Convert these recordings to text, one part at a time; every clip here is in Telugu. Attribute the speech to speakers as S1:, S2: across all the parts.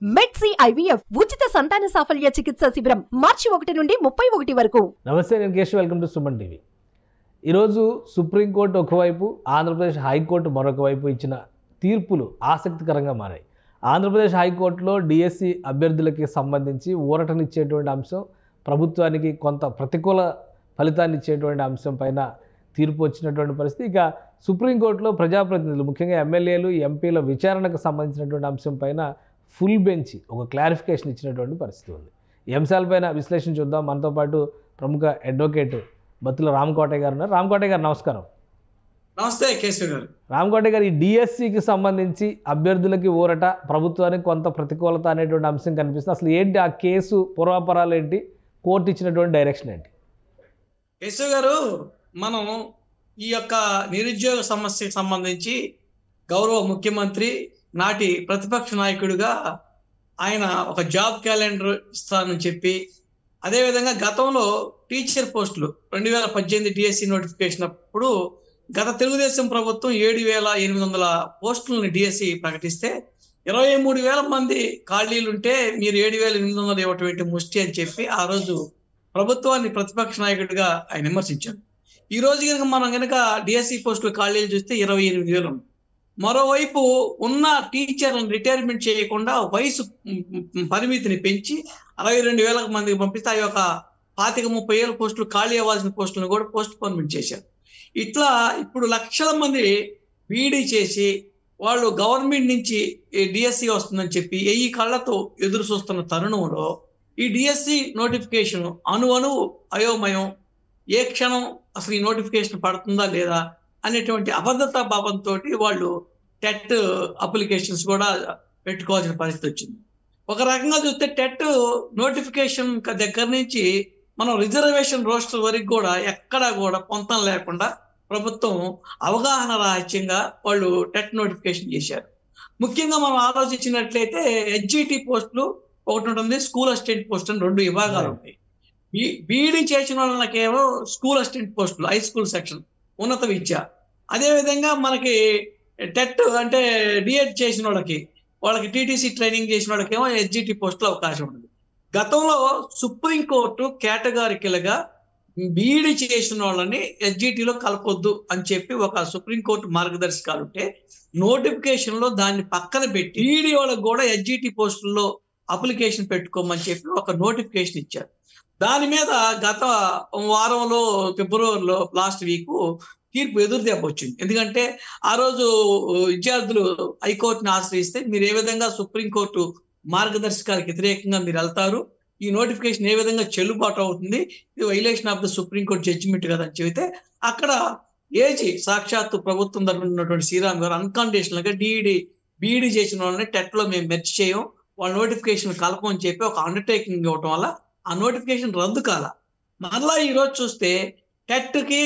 S1: మెడ్సీ ఐవీఎఫ్ ఉచిత సంతాన సాఫల్య చికిత్స శిబిరం మార్చి 1 నుండి 31 వరకు.
S2: నమస్తే, నేను Keshav. Welcome to Suman TV. ఈరోజు సుప్రీంకోర్టు ఒకవైపు, ఆంధ్రప్రదేశ్ హైకోర్టు మరొక వైపు ఇచ్చిన తీర్పులు ఆసక్తికరంగా మారాయి. ఆంధ్రప్రదేశ్ హైకోర్టులో డిఎస్సి అభ్యర్థులకి సంబంధించి ఊరటనిచ్చేటువంటి అంశం, ప్రభుత్వానికి కొంత ప్రతికూల ఫలితాన్ని ఇచ్చేటువంటి అంశం పైన తీర్పు వచ్చినటువంటి పరిస్థితి. ఇక సుప్రీంకోర్టులో ప్రజాప్రతినిధులు, ముఖ్యంగా ఎమ్మెల్యేలు, ఎంపీల విచారణకు సంబంధించినటువంటి అంశం పైన ఫుల్ బెంచ్ ఒక క్లారిఫికేషన్ ఇచ్చినటువంటి పరిస్థితి ఉంది. ఈ అంశాలపైన విశ్లేషణ చూద్దాం. మనతో పాటు ప్రముఖ అడ్వకేట్ బత్తుల రామకోటయ్య గారు ఉన్నారు. రామకోటయ్య గారు నమస్కారం.
S3: నమస్తే కేశవ్ గారు.
S2: రామకోటయ్య గారు, ఈ డిఎస్సికి సంబంధించి అభ్యర్థులకి ఊరట, ప్రభుత్వానికి కొంత ప్రతికూలత అనేటువంటి అంశం కనిపిస్తుంది. అసలు ఏంటి ఆ కేసు పూర్వాపరాలు ఏంటి, కోర్టు ఇచ్చినటువంటి డైరెక్షన్ ఏంటి?
S3: కేశవ్ గారు, మనం ఈ యొక్క నిరుద్యోగ సమస్యకు సంబంధించి గౌరవ ముఖ్యమంత్రి, నాటి ప్రతిపక్ష నాయకుడిగా ఆయన ఒక జాబ్ క్యాలెండర్ ఇస్తానని చెప్పి, అదేవిధంగా గతంలో టీచర్ పోస్టులు 2018 డిఎస్సి నోటిఫికేషన్ అప్పుడు గత తెలుగుదేశం ప్రభుత్వం 7,800 పోస్టులని డిఎస్సి ప్రకటిస్తే 23,000 మంది ఖాళీలుంటే మీరు 7,800 ఇవ్వటం ముష్టి అని చెప్పి ఆ రోజు ప్రభుత్వాన్ని ప్రతిపక్ష నాయకుడిగా ఆయన విమర్శించారు. ఈ రోజు కనుక మనం కనుక డిఎస్సి పోస్టులు ఖాళీలు చూస్తే 28,000 ఉంది. మరోవైపు ఉన్న టీచర్లను రిటైర్మెంట్ చేయకుండా వయసు పరిమితిని పెంచి 62,000 మందికి పంపిస్తే ఆ యొక్క 25,000-30,000 పోస్టులు ఖాళీ అవ్వాల్సిన పోస్టులను కూడా పోస్ట్ పోన్మెంట్ చేశారు. ఇట్లా ఇప్పుడు లక్షల మంది బీడీ చేసి వాళ్ళు గవర్నమెంట్ నుంచి డిఎస్సి వస్తుందని చెప్పి ఈ కళ్ళతో ఎదురు చూస్తున్న తరుణంలో ఈ డిఎస్సి నోటిఫికేషన్ అణువు అయోమయం, ఏ క్షణం అసలు ఈ నోటిఫికేషన్ పడుతుందా లేదా అనేటువంటి అభద్రతా భావంతో వాళ్ళు టెట్ అప్లికేషన్స్ కూడా పెట్టుకోవాల్సిన పరిస్థితి వచ్చింది. ఒక రకంగా చూస్తే టెట్ నోటిఫికేషన్ దగ్గర నుంచి మనం రిజర్వేషన్ రోస్టర్ వరకు కూడా ఎక్కడా కూడా పొంతం లేకుండా ప్రభుత్వం అవగాహన రాహిత్యంగా వాళ్ళు టెట్ నోటిఫికేషన్ చేశారు. ముఖ్యంగా మనం ఆలోచించినట్లయితే హెచ్జిటి పోస్టులు ఒకటి ఉంటుంది, స్కూల్ అసిస్టెంట్ పోస్ట్ అని 2 విభాగాలు ఉంటాయి. బీఈడీ చేసిన వాళ్ళకేమో స్కూల్ అసిస్టెంట్ పోస్టులు, హై స్కూల్ సెక్షన్, ఉన్నత విద్య. అదేవిధంగా మనకి టెట్ అంటే డిఎడ్ చేసిన వాళ్ళకి టీటీసీ ట్రైనింగ్ చేసిన వాళ్ళకేమో హెచ్జిటి పోస్టులు అవకాశం ఉంటుంది. గతంలో సుప్రీంకోర్టు కేటగారికల్గా బీఈడీ చేసిన వాళ్ళని హెచ్జిటిలో కలపొద్దు అని చెప్పి ఒక సుప్రీంకోర్టు మార్గదర్శకాలు ఉంటే, నోటిఫికేషన్లో దాన్ని పక్కన పెట్టి బీఈడీ వాళ్ళకి కూడా హెచ్జిటి పోస్టుల్లో అప్లికేషన్ పెట్టుకోమని చెప్పి ఒక నోటిఫికేషన్ ఇచ్చారు. దాని మీద గత వారంలో, ఫిబ్రవరిలో లాస్ట్ వీక్ తీర్పు ఎదురు దెబ్బ వచ్చింది. ఎందుకంటే ఆ రోజు విద్యార్థులు హైకోర్టుని ఆశ్రయిస్తే మీరు ఏ విధంగా సుప్రీంకోర్టు మార్గదర్శకాలకు వ్యతిరేకంగా మీరు వెళ్తారు, ఈ నోటిఫికేషన్ ఏ విధంగా చెల్లుబాటు అవుతుంది, ఇది violation of the supreme court judgement కదా అని చెబితే, అక్కడ ఏజీ సాక్షాత్తు ప్రభుత్వం తరఫున ఉన్నటువంటి శ్రీరామ్ గారు అన్కండిషనల్గా బీఈడీ చేసిన వాళ్ళని టెట్లో మేము మెర్జ్ చేయం, వాళ్ళ నోటిఫికేషన్ కలపమని చెప్పి ఒక అండర్టేకింగ్ ఇవ్వటం వల్ల ఆ నోటిఫికేషన్ రద్దు కాల. మరలా ఈరోజు చూస్తే టెట్కి,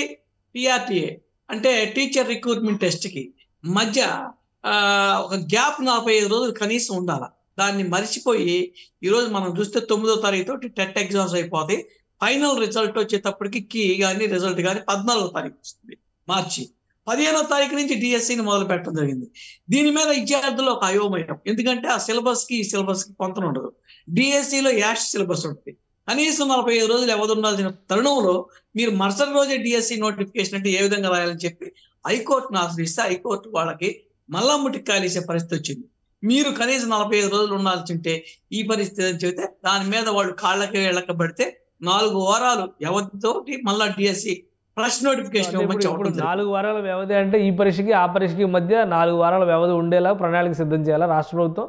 S3: టీఆర్టీఏ అంటే టీచర్ రిక్రూట్మెంట్ టెస్ట్కి మధ్య ఒక గ్యాప్ 45 రోజులు కనీసం ఉండాలి. దాన్ని మరిచిపోయి ఈరోజు మనం చూస్తే 9వ తారీఖుతో టెట్ ఎగ్జామ్స్ అయిపోతాయి. ఫైనల్ రిజల్ట్ వచ్చేటప్పటికి రిజల్ట్ కానీ 14వ తారీఖు వస్తుంది, మార్చి 15వ తారీఖు నుంచి డిఎస్సిని మొదలు పెట్టడం జరిగింది. దీని మీద విద్యార్థులు ఒక అయోమయం. ఎందుకంటే ఆ సిలబస్కి ఈ సిలబస్కి పొంతన ఉండదు. డిఎస్సిలో యాష్ సిలబస్ ఉంటుంది. కనీసం 45 రోజులు వ్యవధి ఉండాల్సిన తరుణంలో మీరు మరుసటి రోజే డిఎస్సి నోటిఫికేషన్ అంటే ఏ విధంగా రాయాలని చెప్పి హైకోర్టును ఆశ్రయిస్తే హైకోర్టు వాళ్ళకి మళ్ళా ముట్టికి కాలేసే పరిస్థితి వచ్చింది. మీరు కనీసం 45 రోజులు ఉండాల్సి ఉంటే ఈ పరిస్థితి అని చెబితే దాని మీద వాళ్ళు కాళ్ళకి వెళ్ళకబడితే 4 వారాలు వ్యవధితో మళ్ళా డిఎస్సి ఫ్రెష్ నోటిఫికేషన్
S2: 4 వారాల వ్యవధి అంటే ఈ పరీక్షకి ఆ పరీక్షకి మధ్య 4 వారాల వ్యవధి ఉండేలా ప్రణాళిక సిద్ధం చేయాలా రాష్ట్ర ప్రభుత్వం?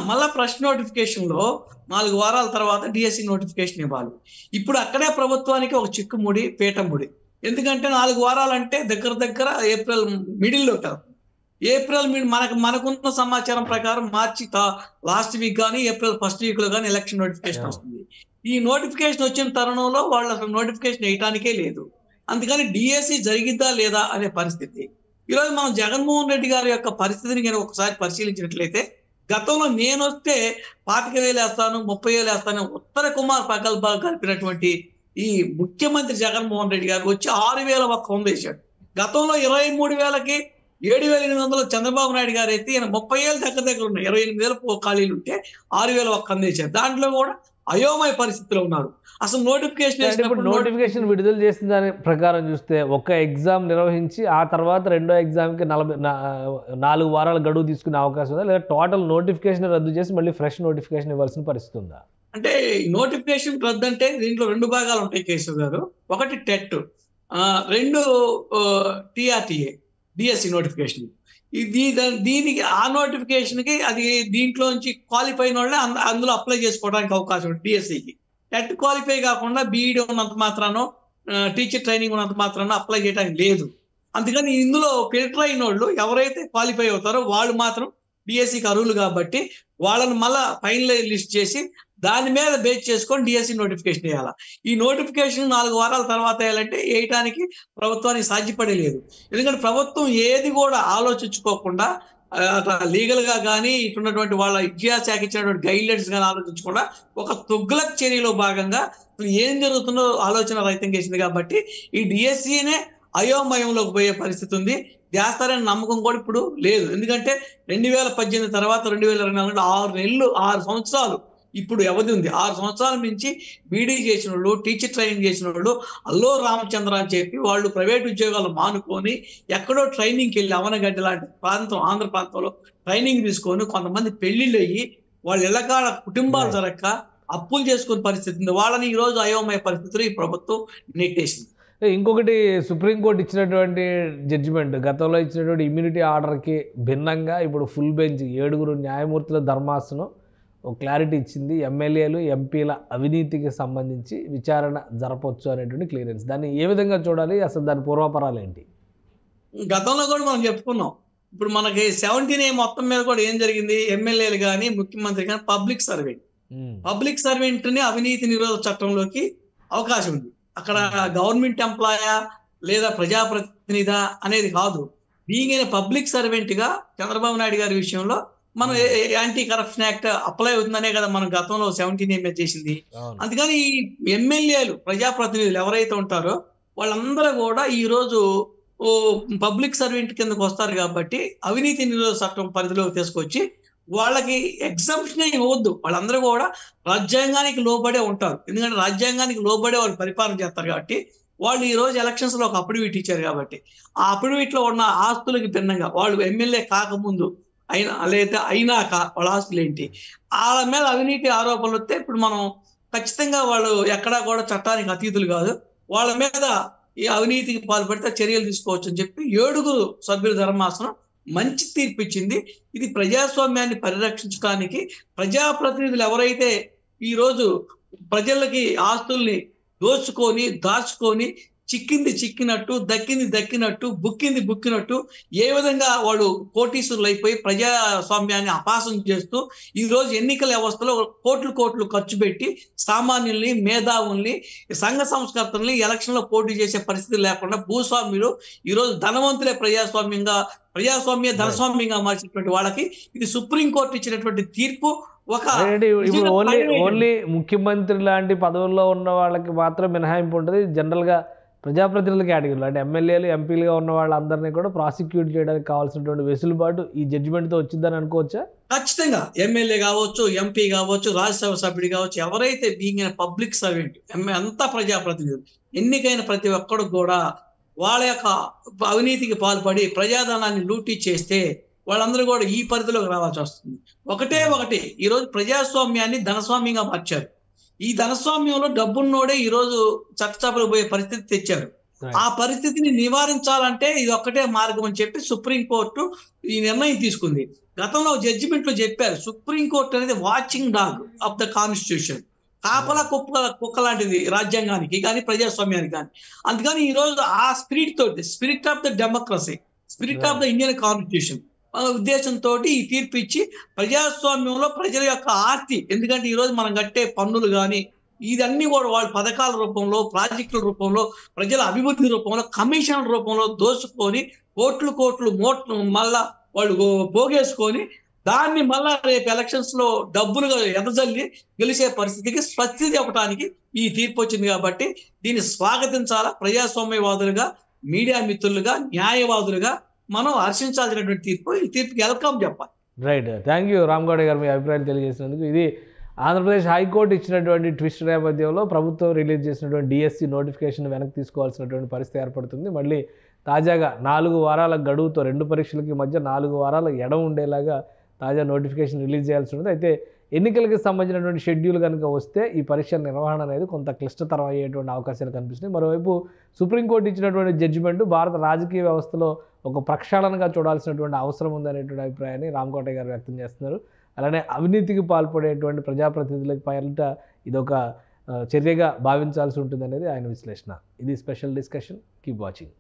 S3: మళ్ళా ఫ్రెష్ నోటిఫికేషన్లో 4 వారాల తర్వాత డిఎస్సి నోటిఫికేషన్ ఇవ్వాలి. ఇప్పుడు అక్కడే ప్రభుత్వానికి ఒక చిక్కుముడి, పీఠముడి. ఎందుకంటే 4 వారాలంటే దగ్గర ఏప్రిల్ మిడిల్లో కాదు, ఏప్రిల్ మనకున్న సమాచారం ప్రకారం మార్చి లాస్ట్ వీక్ కానీ ఏప్రిల్ ఫస్ట్ వీక్లో కానీ ఎలక్షన్ నోటిఫికేషన్ వస్తుంది. ఈ నోటిఫికేషన్ వచ్చిన తరుణంలో వాళ్ళు అసలు నోటిఫికేషన్ వేయటానికే లేదు. అందుకని డిఎస్సి జరిగిద్దా లేదా అనే పరిస్థితి. ఈరోజు మనం జగన్మోహన్ రెడ్డి గారి యొక్క పరిస్థితిని కనుక ఒకసారి పరిశీలించినట్లయితే, గతంలో నేను వస్తే 25,000 వేస్తాను, 30,000 వేస్తాను ఉత్తర కుమార్ ప్రకల్పాలు కలిపినటువంటి ఈ ముఖ్యమంత్రి జగన్మోహన్ రెడ్డి గారు వచ్చి 6,000 ఒక్క వేశాడు. గతంలో 23,000కి 7,800 చంద్రబాబు నాయుడు గారు అయితే ఈయన 30,000 దగ్గర ఉన్నాయి. 28,000 ఖాళీలు ఉంటే 6,000 ఒక్క అందించారు. దాంట్లో కూడా అయోమయ పరిస్థితిలో ఉన్నారు. అసలు నోటిఫికేషన్
S2: అంటే ఇప్పుడు నోటిఫికేషన్ విడుదల చేసిన దాని ప్రకారం చూస్తే ఒక ఎగ్జామ్ నిర్వహించి ఆ తర్వాత రెండో ఎగ్జామ్కి 4 వారాల గడువు తీసుకునే అవకాశం ఉందా, లేదా టోటల్ నోటిఫికేషన్ రద్దు చేసి మళ్ళీ ఫ్రెష్ నోటిఫికేషన్ ఇవ్వాల్సిన పరిస్థితి ఉందా?
S3: అంటే నోటిఫికేషన్ రద్దు అంటే దీంట్లో 2 భాగాలు ఉంటాయి కేశవ్ గారు. ఒకటి టెట్, 2 టిఆర్టీఏ డిఎస్సి నోటిఫికేషన్. దీనికి ఆ నోటిఫికేషన్కి అది దీంట్లోంచి క్వాలిఫై అయిన వాళ్ళే అందులో అప్లై చేసుకోవడానికి అవకాశం ఉంది. డిఎస్సికి టెట్ క్వాలిఫై కాకుండా బీఈడి ఉన్నంత మాత్రాన, టీచర్ ట్రైనింగ్ ఉన్నంత మాత్రాన అప్లై చేయడానికి లేదు. అందుకని ఇందులో ఫిల్టర్ అయిన వాళ్ళు ఎవరైతే క్వాలిఫై అవుతారో వాళ్ళు మాత్రం డిఎస్సికి అర్హులు కాబట్టి వాళ్ళని మళ్ళా ఫైనల్ లిస్ట్ చేసి దాని మీద బేస్ చేసుకొని డిఎస్సి నోటిఫికేషన్ వేయాలి. ఈ నోటిఫికేషన్ 4 వారాల తర్వాత వేయాలంటే వేయటానికి ప్రభుత్వానికి సాధ్యపడే లేదు. ఎందుకంటే ప్రభుత్వం ఏది కూడా ఆలోచించుకోకుండా లీగల్ గా కానీ ఇటున్నటువంటి వాళ్ళ విద్యాశాఖ ఇచ్చినటువంటి గైడ్ లైన్స్ కానీ ఆలోచించకుండా ఒక తుగ్లక్ చర్యలో భాగంగా ఏం జరుగుతుందో ఆలోచన రహితం చేసింది కాబట్టి ఈ డిఎస్సినే అయోమయంలోకి పోయే పరిస్థితి ఉంది. చేస్తారని నమ్మకం కూడా ఇప్పుడు లేదు. ఎందుకంటే 2018 తర్వాత 2024 6 సంవత్సరాలు ఇప్పుడు వ్యవధి ఉంది. 6 సంవత్సరాల నుంచి బీడీ చేసిన వాళ్ళు, టీచర్ ట్రైనింగ్ చేసిన వాళ్ళు అల్లో రామచంద్ర అని చెప్పి వాళ్ళు ప్రైవేట్ ఉద్యోగాలు మానుకొని ఎక్కడో ట్రైనింగ్కి వెళ్ళి అవనగడ్డ లాంటి ప్రాంతం, ఆంధ్ర ప్రాంతంలో ట్రైనింగ్ తీసుకొని కొంతమంది పెళ్లిళ్ళు అయ్యి వాళ్ళు ఎల్లకాల కుటుంబాలు జరగక అప్పులు చేసుకునే పరిస్థితి ఉంది. వాళ్ళని ఈ రోజు అయోమయ పరిస్థితులు ఈ ప్రభుత్వం నెట్టేసింది.
S2: ఇంకొకటి, సుప్రీంకోర్టు ఇచ్చినటువంటి జడ్జిమెంట్, గతంలో ఇచ్చినటువంటి ఇమ్యూనిటీ ఆర్డర్కి భిన్నంగా ఇప్పుడు ఫుల్ బెంచ్ 7 న్యాయమూర్తుల ధర్మాసనం ఒక క్లారిటీ ఇచ్చింది. ఎమ్మెల్యేలు, ఎంపీల అవినీతికి సంబంధించి విచారణ జరపవచ్చు అనేటువంటి క్లియరెన్స్. దాన్ని ఏ విధంగా చూడాలి, అసలు దాని పూర్వాపరాలు ఏంటి?
S3: గతంలో కూడా మనం చెప్పుకున్నాం. ఇప్పుడు మనకి 17A మొత్తం మీద కూడా ఏం జరిగింది, ఎమ్మెల్యేలు కానీ ముఖ్యమంత్రి కానీ పబ్లిక్ సర్వెంట్ని అవినీతి నిరోధక చట్టంలోకి అవకాశం ఉంది. అక్కడ గవర్నమెంట్ ఎంప్లాయా లేదా ప్రజాప్రతినిధా అనేది కాదు. బీయింగ్ ఏ పబ్లిక్ సర్వెంట్ గా చంద్రబాబు నాయుడు గారి విషయంలో మనం యాంటీ కరప్షన్ యాక్ట్ అప్లై అవుతుందనే కదా మనం గతంలో 17A చేసింది. అందుకని ఈ ఎమ్మెల్యేలు, ప్రజాప్రతినిధులు ఎవరైతే ఉంటారో వాళ్ళందరూ కూడా ఈ రోజు పబ్లిక్ సర్వెంట్ కిందకు వస్తారు కాబట్టి అవినీతి నిరోధక చట్టం పరిధిలోకి తీసుకొచ్చి వాళ్ళకి ఎగ్జంప్షన్ ఇవ్వద్దు. వాళ్ళందరూ కూడా రాజ్యాంగానికి లోబడే ఉంటారు. ఎందుకంటే రాజ్యాంగానికి లోబడే వాళ్ళు పరిపాలన చేస్తారు కాబట్టి వాళ్ళు ఈ రోజు ఎలక్షన్స్ లో ఒక అఫిడవిట్ ఇచ్చారు కాబట్టి ఆ అఫిడవిట్ లో ఉన్న ఆస్తులకి భిన్నంగా వాళ్ళు ఎమ్మెల్యే కాకముందు లేదా అయినాక వాళ్ళ ఆస్తులు ఏంటి, వాళ్ళ మీద అవినీతి ఆరోపణలు వస్తే ఇప్పుడు మనం ఖచ్చితంగా వాళ్ళు ఎక్కడా కూడా చట్టానికి అతీతులు కాదు, వాళ్ళ మీద ఈ అవినీతికి పాల్పడితే చర్యలు తీసుకోవచ్చు అని చెప్పి 7 సభ్యుల ధర్మాసనం మంచి తీర్పు ఇచ్చింది. ఇది ప్రజాస్వామ్యాన్ని పరిరక్షించడానికి ప్రజాప్రతినిధులు ఎవరైతే ఈరోజు ప్రజలకి ఆస్తుల్ని దోచుకొని దాచుకొని చిక్కినట్టు దక్కినట్టు బుక్కినట్టు ఏ విధంగా వాళ్ళు కోటీశ్వరులు అయిపోయి ప్రజాస్వామ్యాన్ని అపాసం చేస్తూ ఈ రోజు ఎన్నికల వ్యవస్థలో కోట్లు ఖర్చు పెట్టి సామాన్యుల్ని, మేధావుల్ని, సంఘ సంస్కర్తల్ని ఎలక్షన్లో పోటీ చేసే పరిస్థితి లేకుండా భూస్వామ్యులు ఈ రోజు ధనవంతులే ధనస్వామ్యంగా మార్చినటువంటి వాళ్ళకి ఇది సుప్రీంకోర్టు ఇచ్చినటువంటి తీర్పు.
S2: ఇప్పుడు ఓన్లీ ముఖ్యమంత్రి లాంటి పదవుల్లో ఉన్న వాళ్ళకి మాత్రం మినహాయింపు ఉంటుంది. జనరల్గా ప్రజాప్రతినిధుల కేటగిరీలో అంటే ఎమ్మెల్యేలు, ఎంపీలుగా ఉన్న వాళ్ళందరినీ కూడా ప్రాసిక్యూట్ చేయడానికి కావాల్సినటువంటి వెసులుబాటు ఈ జడ్జిమెంట్తో వచ్చిందని అనుకోవచ్చా?
S3: ఖచ్చితంగా ఎమ్మెల్యే కావచ్చు, ఎంపీ కావచ్చు, రాజ్యసభ సభ్యుడు కావచ్చు, ఎవరైతే బీయింగ్ పబ్లిక్ సర్వెంట్, అంతా ప్రజాప్రతినిధులు, ఎన్నికైన ప్రతి ఒక్కడు కూడా వాళ్ళ యొక్క అవినీతికి పాల్పడి ప్రజాధనాన్ని లూటీ చేస్తే వాళ్ళందరూ కూడా ఈ పరిధిలోకి రావాల్సి వస్తుంది. ఒకటి ఈరోజు ప్రజాస్వామ్యాన్ని ధనస్వామ్యంగా మార్చారు. ఈ ధనస్వామ్యంలో డబ్బున్నోడే ఈరోజు చట్టసభలకు పోయే పరిస్థితి తెచ్చారు. ఆ పరిస్థితిని నివారించాలంటే ఇది ఒక్కటే మార్గం అని చెప్పి సుప్రీంకోర్టు ఈ నిర్ణయం తీసుకుంది. గతంలో జడ్జిమెంట్లో చెప్పారు, సుప్రీంకోర్టు అనేది watching dog of the constitution, కాపలా కుక్క లాంటిది రాజ్యాంగానికి కానీ ప్రజాస్వామ్యానికి కానీ. అందుకని ఈ రోజు ఆ spirit of the democracy, spirit of the Indian constitution ఉద్దేశంతో ఈ తీర్పు ఇచ్చి ప్రజాస్వామ్యంలో ప్రజల యొక్క ఆస్తి, ఎందుకంటే ఈరోజు మనం కట్టే పన్నులు కానీ ఇదన్నీ కూడా వాళ్ళు పథకాల రూపంలో, ప్రాజెక్టుల రూపంలో, ప్రజల అభివృద్ధి రూపంలో, కమిషన్ల రూపంలో దోచుకొని కోట్లు మళ్ళా వాళ్ళు పోగేసుకొని దాన్ని మళ్ళా రేపు ఎలక్షన్స్ లో డబ్బులుగా ఎదజల్లి గెలిచే పరిస్థితికి స్వస్తి చెప్పడానికి ఈ తీర్పు వచ్చింది. కాబట్టి దీన్ని స్వాగతించాలా. ప్రజాస్వామ్యవాదులుగా, మీడియా మిత్రులుగా, న్యాయవాదులుగా మనం హర్షించాల్సినటువంటి తీర్పు. ఈ తీర్పుకి వెల్కమ్ చెప్పాలి.
S2: రైట్. థ్యాంక్ యూ రామగౌడ గారు మీ అభిప్రాయం తెలియజేసినందుకు. ఇది ఆంధ్రప్రదేశ్ హైకోర్టు ఇచ్చినటువంటి ట్విస్ట్ నేపథ్యంలో ప్రభుత్వం రిలీజ్ చేసినటువంటి డిఎస్సి నోటిఫికేషన్ వెనక్కి తీసుకోవాల్సినటువంటి పరిస్థితి ఏర్పడుతుంది. మళ్ళీ తాజాగా 4 వారాల గడువుతో 2 పరీక్షలకి మధ్య 4 వారాల ఎడ ఉండేలాగా తాజా నోటిఫికేషన్ రిలీజ్ చేయాల్సి ఉంటుంది. అయితే ఎన్నికలకి సంబంధించినటువంటి షెడ్యూల్ కనుక వస్తే ఈ పరీక్షల నిర్వహణ అనేది కొంత క్లిష్టతరం అయ్యేటువంటి అవకాశాలు కనిపిస్తున్నాయి. మరోవైపు సుప్రీంకోర్టు ఇచ్చినటువంటి జడ్జిమెంట్ భారత రాజకీయ వ్యవస్థలో ఒక ప్రక్షాళనగా చూడాల్సినటువంటి అవసరం ఉందనేటువంటి అభిప్రాయాన్ని రామకోటయ్య గారు వ్యక్తం చేస్తున్నారు. అలానే అవినీతికి పాల్పడేటువంటి ప్రజాప్రతినిధులకి పైన ఇదొక చర్యగా భావించాల్సి ఉంటుందనేది ఆయన విశ్లేషణ. ఇది స్పెషల్ డిస్కషన్. Keep watching.